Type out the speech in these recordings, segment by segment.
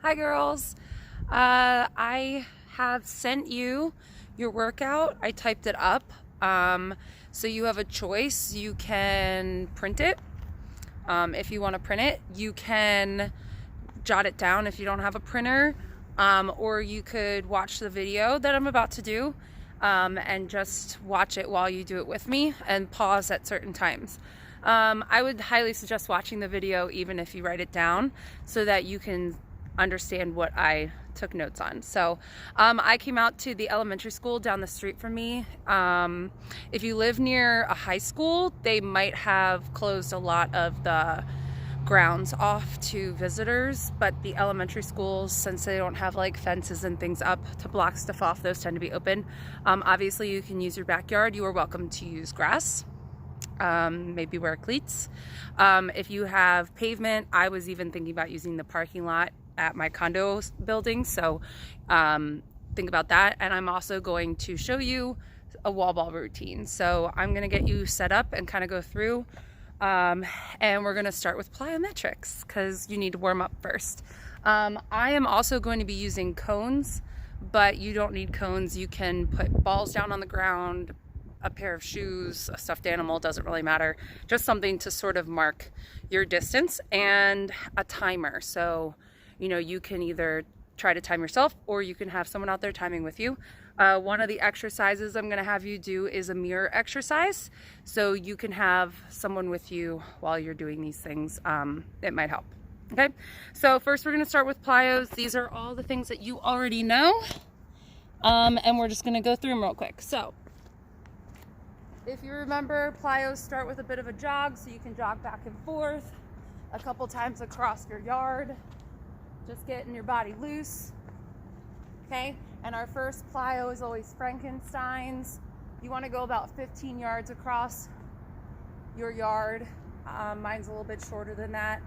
Hi girls. I have sent you your workout. I typed it up. So you have a choice. You can print it. If you want to print it, you can jot it down if you don't have a printer. Or you could watch the video that I'm about to do and just watch it while you do it with me and pause at certain times. I would highly suggest watching the video even if you write it down so that you can understand what I took notes on. So I came out to the elementary school down the street from me. If you live near a high school, they might have closed a lot of the grounds off to visitors, but the elementary schools, since they don't have like fences and things up to block stuff off, those tend to be open. Obviously you can use your backyard. You are welcome to use grass. Maybe wear cleats. If you have pavement, I was even thinking about using the parking lot at my condo building, so think about that. And I'm also going to show you a wall ball routine. So I'm going to get you set up and kind of go through, and we're going to start with plyometrics because you need to warm up first. I am also going to be using cones, but you don't need cones. You can put balls down on the ground, a pair of shoes, a stuffed animal, doesn't really matter. Just something to sort of mark your distance, and a timer. So, you know, you can either try to time yourself or you can have someone out there timing with you. One of the exercises I'm gonna have you do is a mirror exercise. So you can have someone with you while you're doing these things. It might help. Okay, so first we're gonna start with plyos. These are all the things that you already know. And we're just gonna go through them real quick. So, if you remember, plyos start with a bit of a jog, so you can jog back and forth a couple times across your yard, just getting your body loose, okay? And our first plyo is always Frankenstein's. You want to go about 15 yards across your yard. Mine's a little bit shorter than that.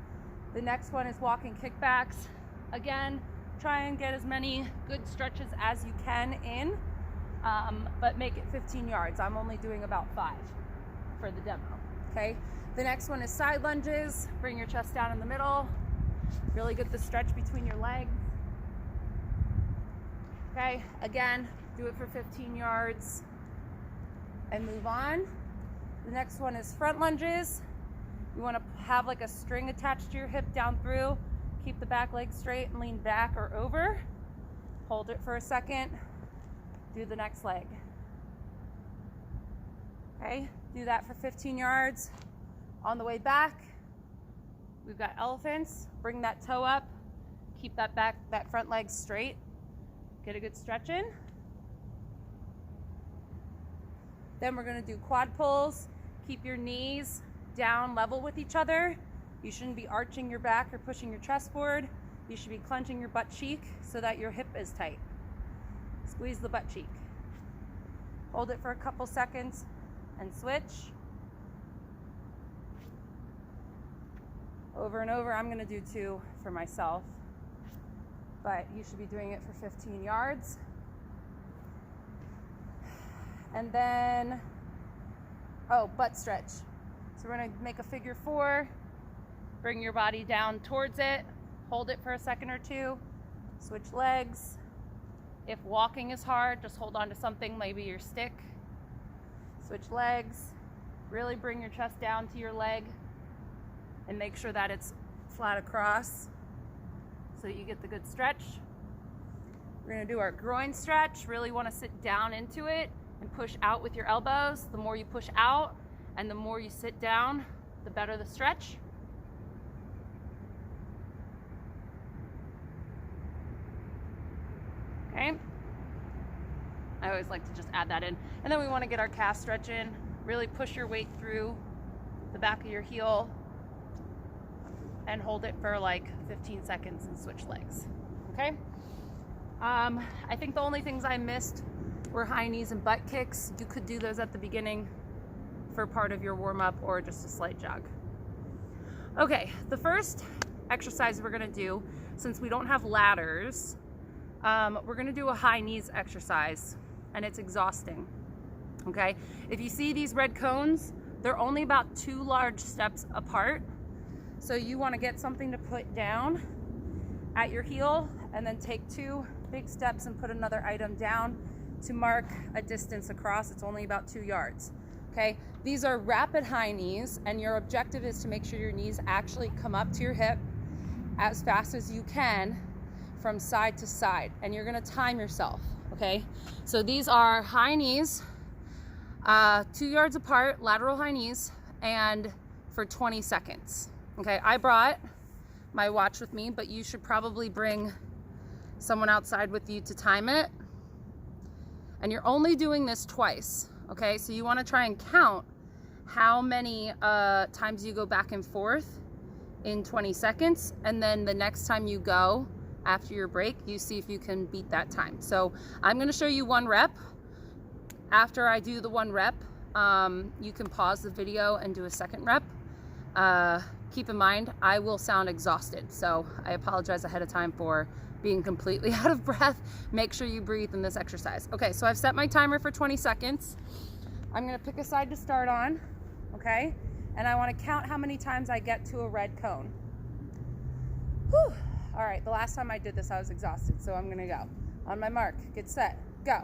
The next one is walking kickbacks. Again, try and get as many good stretches as you can in. But make it 15 yards. I'm only doing about 5 for the demo, okay? The next one is side lunges. Bring your chest down in the middle. Really get the stretch between your legs. Okay, again, do it for 15 yards and move on. The next one is front lunges. You want to have like a string attached to your hip down through. Keep the back leg straight and lean back or over. Hold it for a second. Do the next leg. Okay, do that for 15 yards. On the way back, we've got elephants. Bring that toe up. Keep that front leg straight. Get a good stretch in. Then we're gonna do quad pulls. Keep your knees down level with each other. You shouldn't be arching your back or pushing your chest forward. You should be clenching your butt cheek so that your hip is tight. Squeeze the butt cheek. Hold it for a couple seconds and switch. Over and over. I'm going to do 2 for myself, but you should be doing it for 15 yards. And then, butt stretch. So we're going to make a figure 4. Bring your body down towards it. Hold it for a second or 2. Switch legs. If walking is hard, just hold on to something, maybe your stick. Switch legs. Really bring your chest down to your leg and make sure that it's flat across so that you get the good stretch. We're gonna do our groin stretch. Really wanna sit down into it and push out with your elbows. The more you push out and the more you sit down, the better the stretch. Okay. I always like to just add that in. And then we want to get our calf stretch in. Really push your weight through the back of your heel and hold it for like 15 seconds and switch legs. Okay. I think the only things I missed were high knees and butt kicks. You could do those at the beginning for part of your warm up or just a slight jog. Okay, the first exercise we're gonna do, since we don't have ladders, we're gonna do a high knees exercise, and it's exhausting, okay? If you see these red cones, they're only about 2 large steps apart. So you wanna get something to put down at your heel, and then take 2 big steps and put another item down to mark a distance across. It's only about 2 yards. Okay, these are rapid high knees, and your objective is to make sure your knees actually come up to your hip as fast as you can from side to side, and you're gonna time yourself, okay? So these are high knees, 2 yards apart, lateral high knees, and for 20 seconds. Okay, I brought my watch with me, but you should probably bring someone outside with you to time it. And you're only doing this twice, okay? So you wanna try and count how many times you go back and forth in 20 seconds. And then the next time you go after your break, you see if you can beat that time. So I'm gonna show you 1 rep. After I do the 1 rep, you can pause the video and do a 2nd rep. Keep in mind, I will sound exhausted, so I apologize ahead of time for being completely out of breath. Make sure you breathe in this exercise. Okay, so I've set my timer for 20 seconds. I'm gonna pick a side to start on, okay? And I wanna count how many times I get to a red cone. Whew. All right, the last time I did this, I was exhausted, so I'm gonna go. On my mark, get set, go.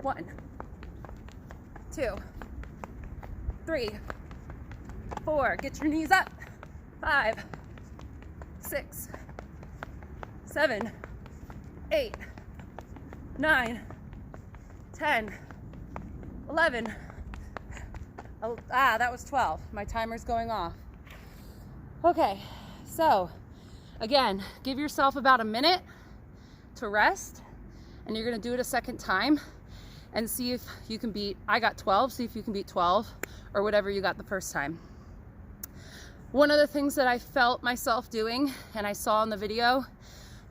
1, 2, 3, 4, get your knees up. 5, 6, 7, 8, 9, 10, 11. That was 12. My timer's going off. Okay, so again, give yourself about a minute to rest, and you're gonna do it a 2nd time and see if you can beat, I got 12, see if you can beat 12 or whatever you got the first time. One of the things that I felt myself doing, and I saw in the video,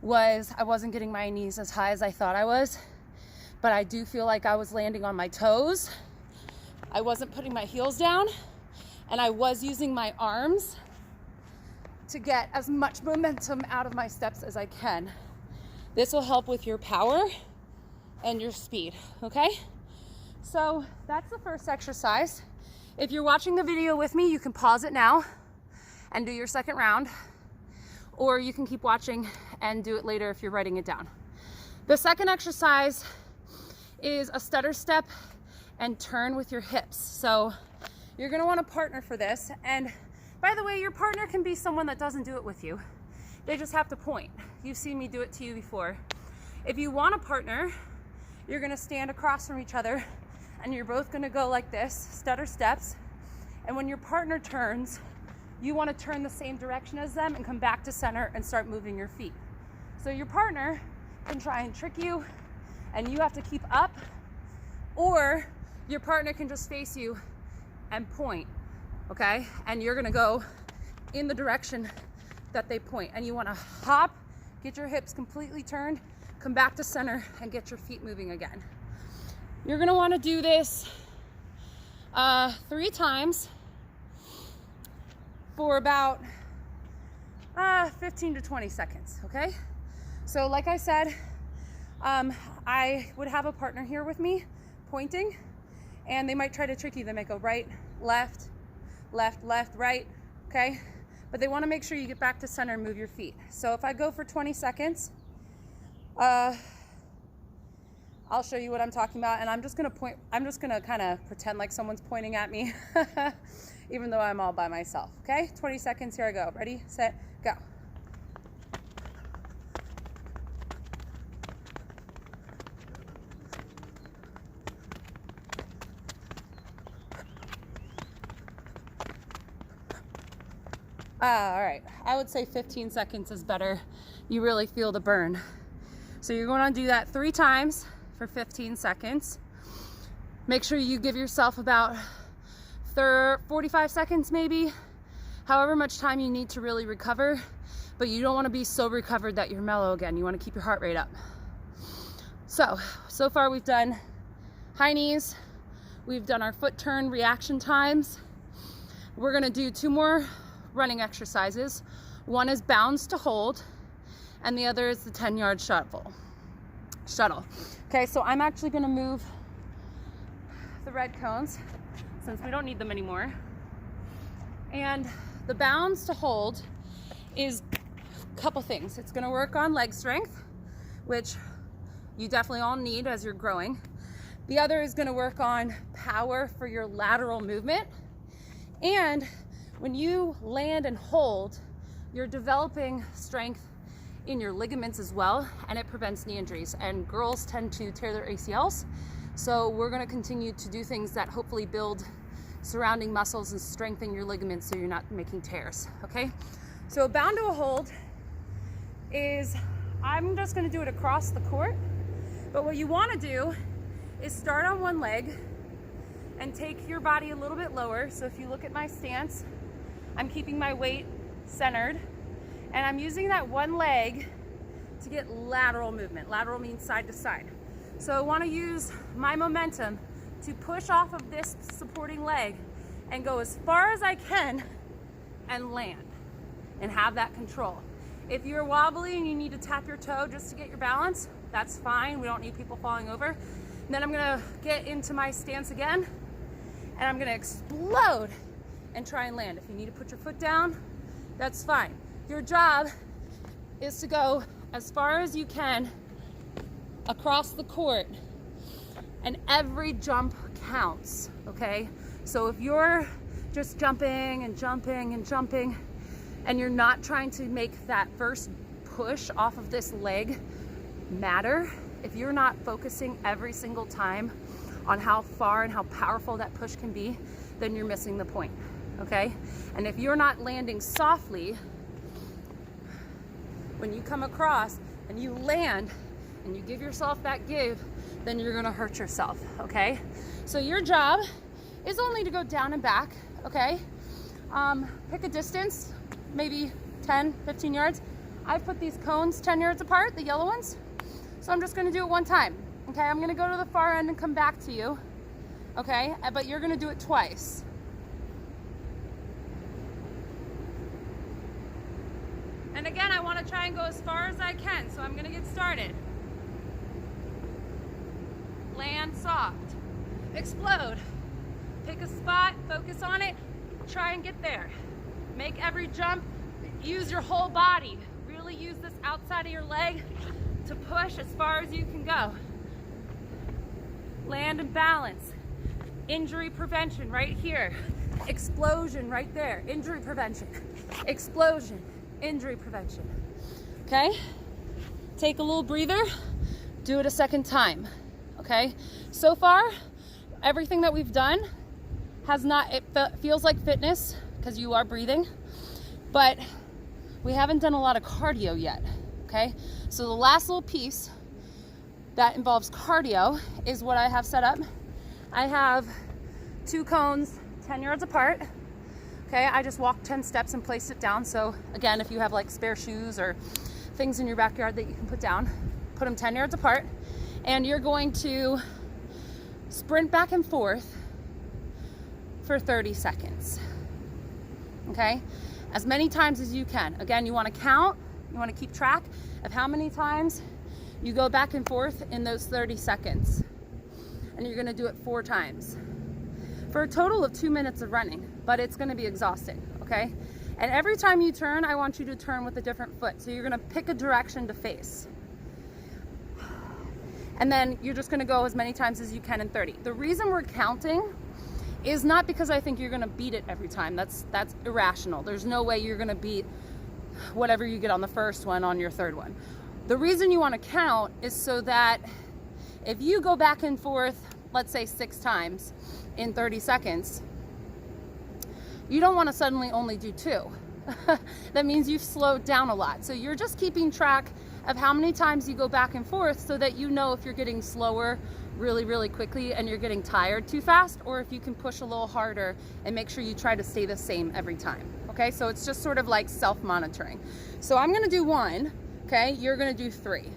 was I wasn't getting my knees as high as I thought I was, but I do feel like I was landing on my toes. I wasn't putting my heels down, and I was using my arms to get as much momentum out of my steps as I can. This will help with your power and your speed, okay? So that's the first exercise. If you're watching the video with me, you can pause it now and do your 2nd round, or you can keep watching and do it later if you're writing it down. The 2nd exercise is a stutter step and turn with your hips. So you're gonna want a partner for this. And by the way, your partner can be someone that doesn't do it with you. They just have to point. You've seen me do it to you before. If you want a partner, you're gonna stand across from each other, and you're both gonna go like this, stutter steps. And when your partner turns, you wanna turn the same direction as them and come back to center and start moving your feet. So your partner can try and trick you, and you have to keep up, or your partner can just face you and point, okay? And you're gonna go in the direction that they point. And you wanna hop, get your hips completely turned, come back to center, and get your feet moving again. You're gonna wanna do this 3 times for about 15 to 20 seconds, okay? So like I said, I would have a partner here with me pointing, and they might try to trick you. They might go right, left, left, left, right, okay? But they wanna make sure you get back to center and move your feet. So if I go for 20 seconds, I'll show you what I'm talking about, and I'm just gonna point, I'm just gonna kind of pretend like someone's pointing at me, even though I'm all by myself, okay? 20 seconds, here I go. Ready, set, go. All right, I would say 15 seconds is better. You really feel the burn. So you're going to do that 3 times for 15 seconds. Make sure you give yourself about 45 seconds maybe, however much time you need to really recover, but you don't want to be so recovered that you're mellow again. You want to keep your heart rate up. So far we've done high knees, we've done our foot turn reaction times. We're going to do 2 more running exercises. One is bounds to hold, and the other is the 10-yard shuttle. Okay, so I'm actually gonna move the red cones since we don't need them anymore. And the bounds to hold is couple things. It's gonna work on leg strength, which you definitely all need as you're growing. The other is gonna work on power for your lateral movement. And when you land and hold, you're developing strength in your ligaments as well, and it prevents knee injuries. And girls tend to tear their ACLs. So we're gonna continue to do things that hopefully build surrounding muscles and strengthen your ligaments so you're not making tears, okay? So bound to a hold is, I'm just gonna do it across the court, but what you wanna do is start on one leg and take your body a little bit lower. So if you look at my stance, I'm keeping my weight centered, and I'm using that one leg to get lateral movement. Lateral means side to side. So I wanna use my momentum to push off of this supporting leg and go as far as I can and land and have that control. If you're wobbly and you need to tap your toe just to get your balance, that's fine. We don't need people falling over. And then I'm gonna get into my stance again, and I'm gonna explode and try and land. If you need to put your foot down, that's fine. Your job is to go as far as you can across the court, and every jump counts, okay? So if you're just jumping and jumping and jumping, and you're not trying to make that first push off of this leg matter, if you're not focusing every single time on how far and how powerful that push can be, then you're missing the point, okay? And if you're not landing softly, when you come across and you land and you give yourself that give, then you're gonna hurt yourself, okay? So your job is only to go down and back, okay? Pick a distance, maybe 10, 15 yards. I've put these cones 10 yards apart, the yellow ones. So I'm just gonna do it one time, okay? I'm gonna go to the far end and come back to you, okay? But you're gonna do it twice. And again, I wanna try and go as far as I can, so I'm gonna get started. Land soft, explode. Pick a spot, focus on it, try and get there. Make every jump, use your whole body. Really use this outside of your leg to push as far as you can go. Land and balance. Injury prevention right here. Explosion right there. Injury prevention. Explosion. Injury prevention. Okay? Take a little breather. Do it a second time. Okay? So far, everything that we've done has not, it feels like fitness because you are breathing, but we haven't done a lot of cardio yet. Okay? So the last little piece that involves cardio is what I have set up. I have 2 cones 10 yards apart. Okay, I just walked 10 steps and placed it down. So again, if you have like spare shoes or things in your backyard that you can put down, put them 10 yards apart, and you're going to sprint back and forth for 30 seconds. Okay, as many times as you can. Again, you want to count, you want to keep track of how many times you go back and forth in those 30 seconds. And you're going to do it 4 times for a total of 2 minutes of running, but it's going to be exhausting, okay? And every time you turn, I want you to turn with a different foot. So you're going to pick a direction to face. And then you're just going to go as many times as you can in 30. The reason we're counting is not because I think you're going to beat it every time. That's irrational. There's no way you're going to beat whatever you get on the first one on your third one. The reason you want to count is so that if you go back and forth, let's say 6 times in 30 seconds, you don't want to suddenly only do 2. That means you've slowed down a lot. So you're just keeping track of how many times you go back and forth so that you know if you're getting slower really, really quickly and you're getting tired too fast, or if you can push a little harder and make sure you try to stay the same every time. Okay, so it's just sort of like self-monitoring. So I'm gonna do 1, okay? You're gonna do 3.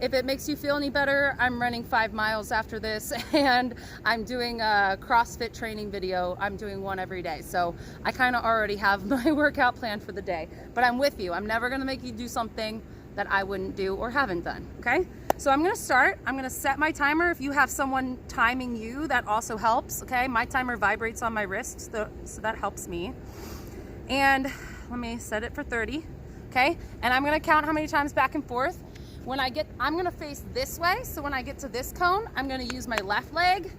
If it makes you feel any better, I'm running 5 miles after this, and I'm doing a CrossFit training video. I'm doing 1 every day. So I kind of already have my workout plan for the day, but I'm with you. I'm never gonna make you do something that I wouldn't do or haven't done, okay? So I'm gonna start. I'm gonna set my timer. If you have someone timing you, that also helps, okay? My timer vibrates on my wrist, so that helps me. And let me set it for 30. okay? And I'm gonna count how many times back and forth. I'm gonna face this way, so when I get to this cone, I'm gonna use my left leg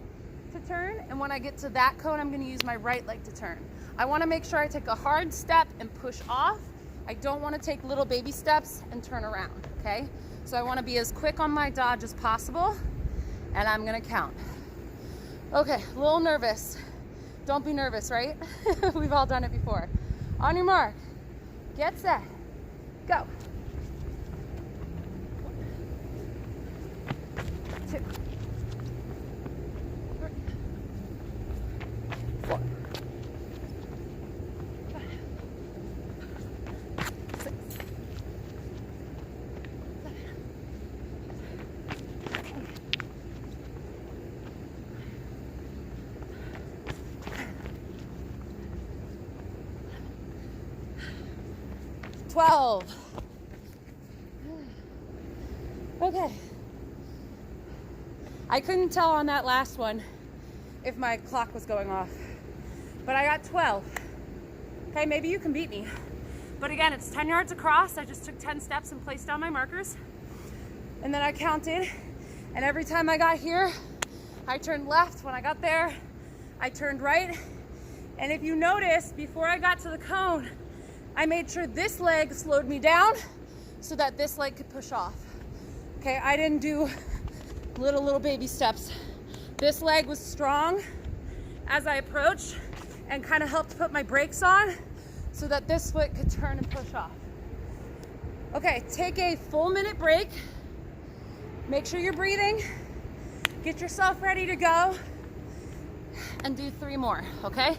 to turn, and when I get to that cone, I'm gonna use my right leg to turn. I wanna make sure I take a hard step and push off. I don't wanna take little baby steps and turn around, okay? So I wanna be as quick on my dodge as possible, and I'm gonna count. Okay, a little nervous. Don't be nervous, right? We've all done it before. On your mark, get set, go. 2, 3, 4, 5, 6, 7, 12. Okay. I couldn't tell on that last one if my clock was going off, but I got 12. Okay, maybe you can beat me. But again, it's 10 yards across. I just took 10 steps and placed down my markers. And then I counted, and every time I got here, I turned left. When I got there, I turned right. And if you notice, before I got to the cone, I made sure this leg slowed me down so that this leg could push off. Okay, I didn't do little baby steps. This leg was strong as I approached and kind of helped put my brakes on so that this foot could turn and push off. Okay, take a full minute break. Make sure you're breathing. Get yourself ready to go and do 3 more, okay?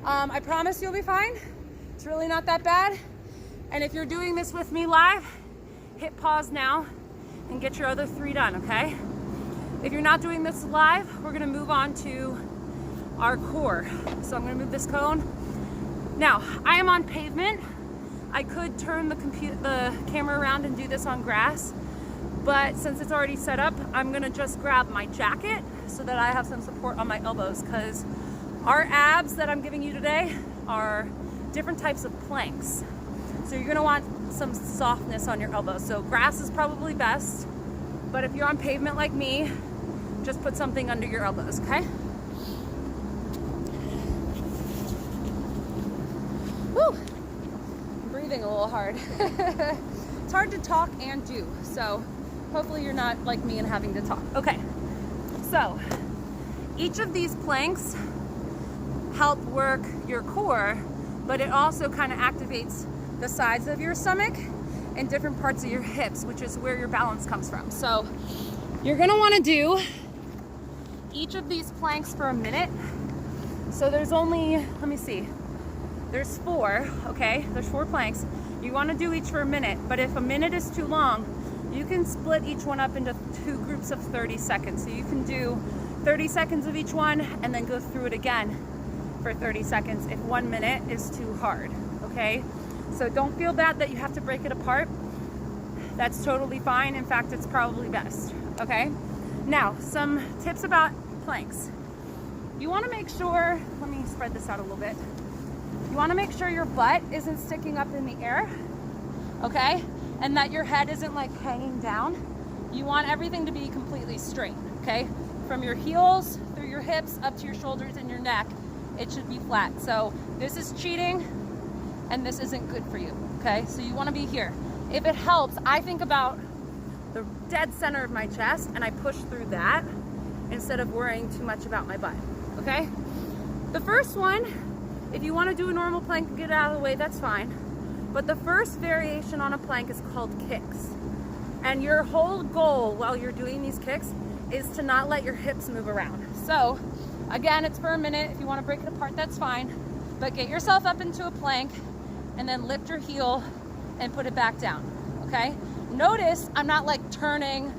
I promise you'll be fine. It's really not that bad. And if you're doing this with me live, hit pause now and get your other 3 done, okay? If you're not doing this live, we're gonna move on to our core. So I'm gonna move this cone. Now, I am on pavement. I could turn the camera around and do this on grass, but since it's already set up, I'm gonna just grab my jacket so that I have some support on my elbows, because our abs that I'm giving you today are different types of planks. So you're gonna want some softness on your elbows. So grass is probably best, but if you're on pavement like me, just put something under your elbows, okay? Woo! I'm breathing a little hard. It's hard to talk and do, so hopefully you're not like me and having to talk. Okay, so each of these planks help work your core, but it also kind of activates the sides of your stomach and different parts of your hips, which is where your balance comes from. So you're gonna wanna do each of these planks for a minute. So there's only, let me see, there's 4, okay? There's 4 planks. You wanna do each for a minute, but if a minute is too long, you can split each one up into 2 groups of 30 seconds. So you can do 30 seconds of each one and then go through it again for 30 seconds if 1 minute is too hard, okay? So don't feel bad that you have to break it apart. That's totally fine. In fact, it's probably best, okay? Now, some tips about planks. You wanna make sure, let me spread this out a little bit. You wanna make sure your butt isn't sticking up in the air, okay? And that your head isn't like hanging down. You want everything to be completely straight, okay? From your heels, through your hips, up to your shoulders and your neck, it should be flat. So this is cheating and this isn't good for you, okay? So you wanna be here. If it helps, I think about the dead center of my chest and I push through that instead of worrying too much about my butt, okay? The first one, if you wanna do a normal plank and get it out of the way, that's fine. But the first variation on a plank is called kicks. And your whole goal while you're doing these kicks is to not let your hips move around. So again, it's for a minute. If you wanna break it apart, that's fine. But get yourself up into a plank and then lift your heel and put it back down, okay? Notice I'm not like turning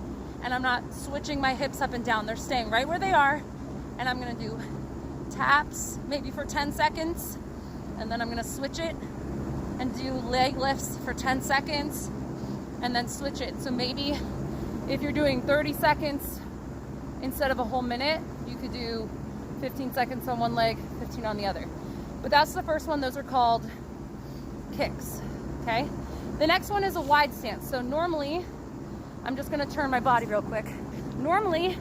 and I'm not switching my hips up and down. They're staying right where they are. And I'm gonna do taps, maybe for 10 seconds. And then I'm gonna switch it and do leg lifts for 10 seconds and then switch it. So maybe if you're doing 30 seconds instead of a whole minute, you could do 15 seconds on one leg, 15 on the other. But that's the first one. Those are called kicks, okay? The next one is a wide stance. So normally, I'm just gonna turn my body real quick. Normally,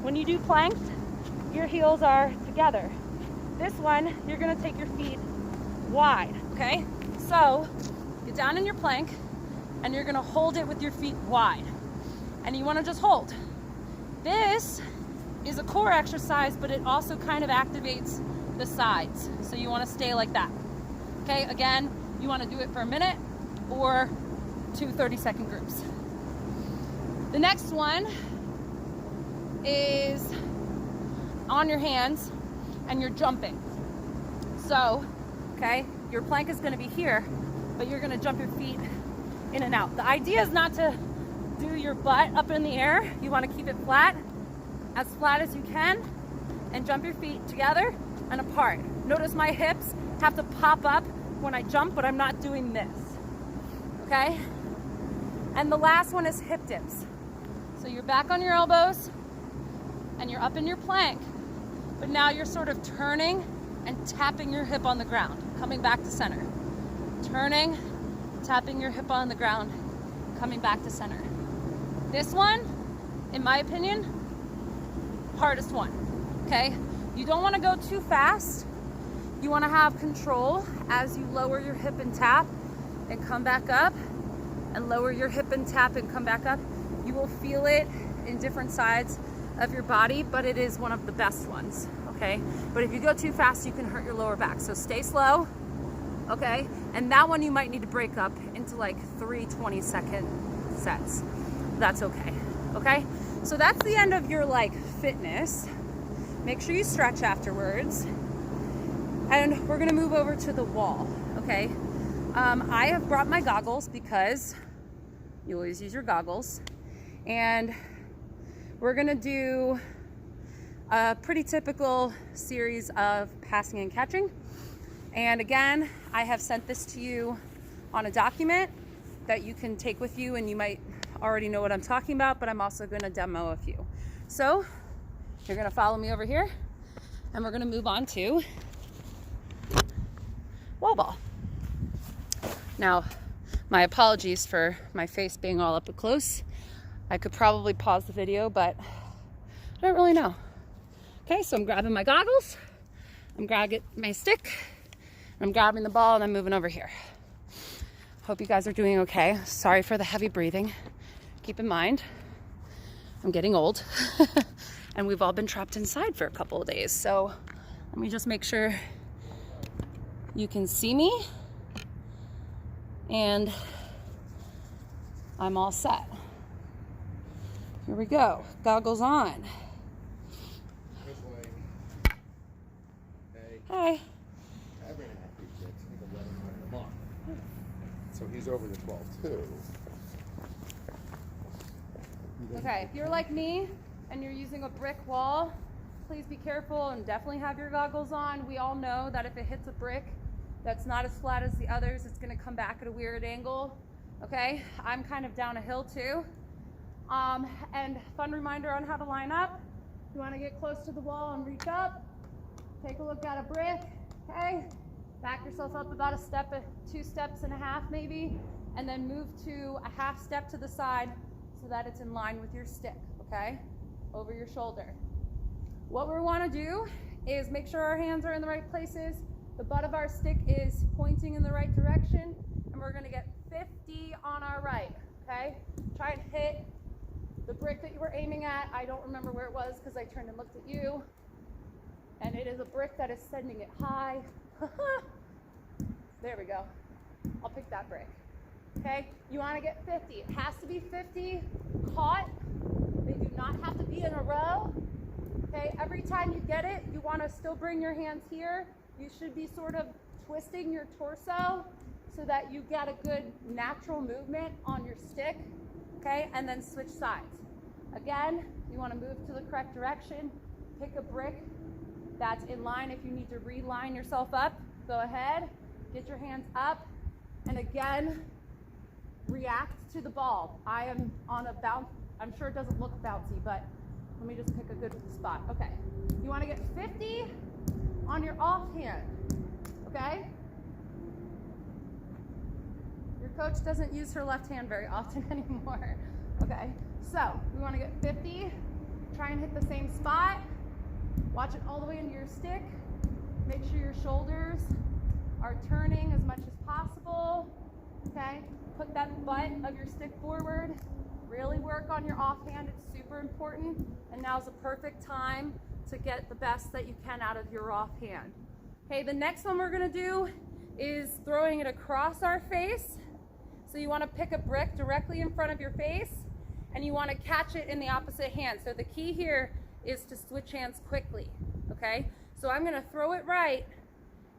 when you do planks, your heels are together. This one, you're gonna take your feet wide, okay? So, get down in your plank, and you're gonna hold it with your feet wide. And you wanna just hold. This is a core exercise, but it also kind of activates the sides. So you wanna stay like that. Okay, again, you wanna do it for a minute or 2 30-second groups. The next one is on your hands and you're jumping. So, okay, your plank is gonna be here, but you're gonna jump your feet in and out. The idea is not to do your butt up in the air. You wanna keep it flat as you can, and jump your feet together and apart. Notice my hips have to pop up when I jump, but I'm not doing this, okay? And the last one is hip dips. So you're back on your elbows and you're up in your plank, but now you're sort of turning and tapping your hip on the ground, coming back to center. Turning, tapping your hip on the ground, coming back to center. This one, in my opinion, hardest one, okay? You don't wanna go too fast. You wanna have control as you lower your hip and tap and come back up, and lower your hip and tap and come back up. You will feel it in different sides of your body, but it is one of the best ones, okay? But if you go too fast, you can hurt your lower back. So stay slow, okay? And that one you might need to break up into like 3 20-second sets. That's okay, okay? So that's the end of your like fitness. Make sure you stretch afterwards. And we're gonna move over to the wall, okay? I have brought my goggles because you always use your goggles. And we're gonna do a pretty typical series of passing and catching. And again, I have sent this to you on a document that you can take with you, and you might already know what I'm talking about, but I'm also gonna demo a few. So you're gonna follow me over here, and we're gonna move on to wall ball. Now, my apologies for my face being all up close. I could probably pause the video, but I don't really know. Okay, so I'm grabbing my goggles, I'm grabbing my stick, I'm grabbing the ball, and I'm moving over here. Hope you guys are doing okay. Sorry for the heavy breathing. Keep in mind, I'm getting old, and we've all been trapped inside for a couple of days. So let me just make sure you can see me, and I'm all set. Here we go, goggles on. Hi. So he's over the 12 too. Okay, if you're like me and you're using a brick wall, please be careful and definitely have your goggles on. We all know that if it hits a brick that's not as flat as the others, it's gonna come back at a weird angle. Okay, I'm kind of down a hill too. And fun reminder on how to line up. You wanna get close to the wall and reach up. Take a look at a brick, okay? Back yourself up about a step, 2 steps and a half maybe, and then move to a half step to the side so that it's in line with your stick, okay? Over your shoulder. What we wanna do is make sure our hands are in the right places, the butt of our stick is pointing in the right direction, and we're gonna get 50 on our right, okay? Try and hit the brick that you were aiming at. I don't remember where it was because I turned and looked at you. And it is a brick that is sending it high. There we go. I'll pick that brick. Okay, you want to get 50. It has to be 50 caught. They do not have to be in a row. Okay, every time you get it, you want to still bring your hands here. You should be sort of twisting your torso so that you get a good natural movement on your stick. Okay, and then switch sides. Again, you want to move to the correct direction. Pick a brick that's in line. If you need to reline yourself up, go ahead, get your hands up, and again, react to the ball. I am on a bounce. I'm sure it doesn't look bouncy, but let me just pick a good spot. Okay, you want to get 50 on your off hand, okay? Your Coach doesn't use her left hand very often anymore. Okay, so we want to get 50. Try and hit the same spot. Watch it all the way into your stick. Make sure your shoulders are turning as much as possible. Okay, put that butt of your stick forward. Really work on your offhand. It's super important. And now's the perfect time to get the best that you can out of your offhand. Okay, the next one we're going to do is throwing it across our face. So you want to pick a brick directly in front of your face, and you want to catch it in the opposite hand. So the key here is to switch hands quickly, okay? So I'm going to throw it right,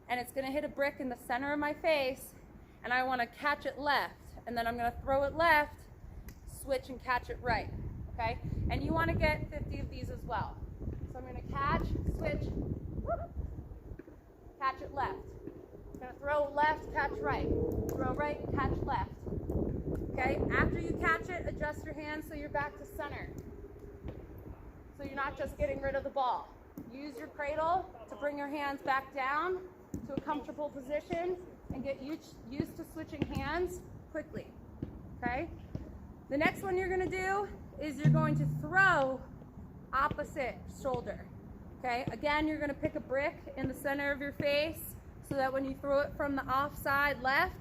and it's going to hit a brick in the center of my face, and I want to catch it left. And then I'm going to throw it left, switch and catch it right, okay? And you want to get 50 of these as well. So I'm going to catch, switch, catch it left. I'm going to throw left, catch right. Throw right, catch left. Okay, after you catch it, adjust your hands so you're back to center. So you're not just getting rid of the ball. Use your cradle to bring your hands back down to a comfortable position and get used to switching hands quickly. Okay? The next one you're going to do is you're going to throw opposite shoulder. Okay? Again, you're going to pick a brick in the center of your face so that when you throw it from the offside left,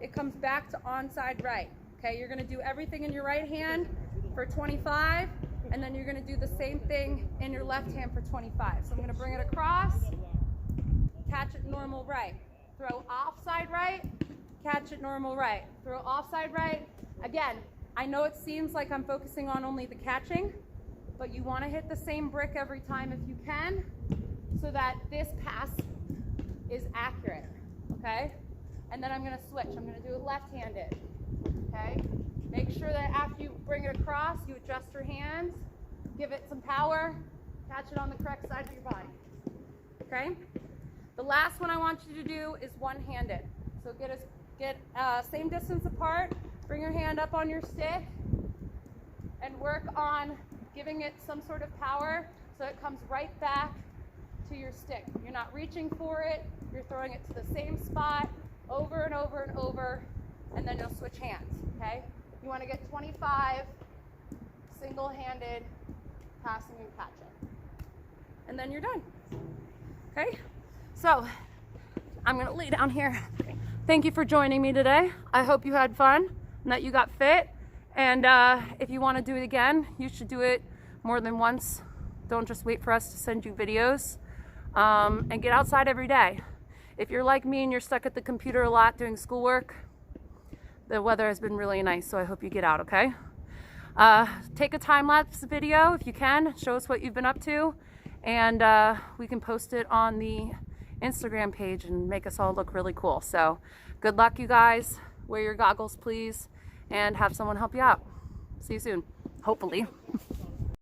it comes back to onside right. Okay, you're going to do everything in your right hand for 25, and then you're going to do the same thing in your left hand for 25. So I'm going to bring it across, catch it normal right, throw offside right, catch it normal right, throw offside right. Again, I know it seems like I'm focusing on only the catching, but you want to hit the same brick every time if you can, so that this pass is accurate, okay? And then I'm going to switch. I'm going to do it left-handed. Okay? Make sure that after you bring it across, you adjust your hands, give it some power, catch it on the correct side of your body. Okay? The last one I want you to do is one-handed. So get same distance apart, bring your hand up on your stick, and work on giving it some sort of power so it comes right back to your stick. You're not reaching for it, you're throwing it to the same spot over and over and over, and then you'll switch hands, okay? You want to get 25 single-handed passing and catching. And then you're done, okay? So I'm going to lay down here. Thank you for joining me today. I hope you had fun and that you got fit. And if you want to do it again, you should do it more than once. Don't just wait for us to send you videos. And get outside every day. If you're like me and you're stuck at the computer a lot doing schoolwork, the weather has been really nice, so I hope you get out, okay? Take a time-lapse video if you can. Show us what you've been up to, and we can post it on the Instagram page and make us all look really cool. So good luck, you guys. Wear your goggles, please, and have someone help you out. See you soon, hopefully.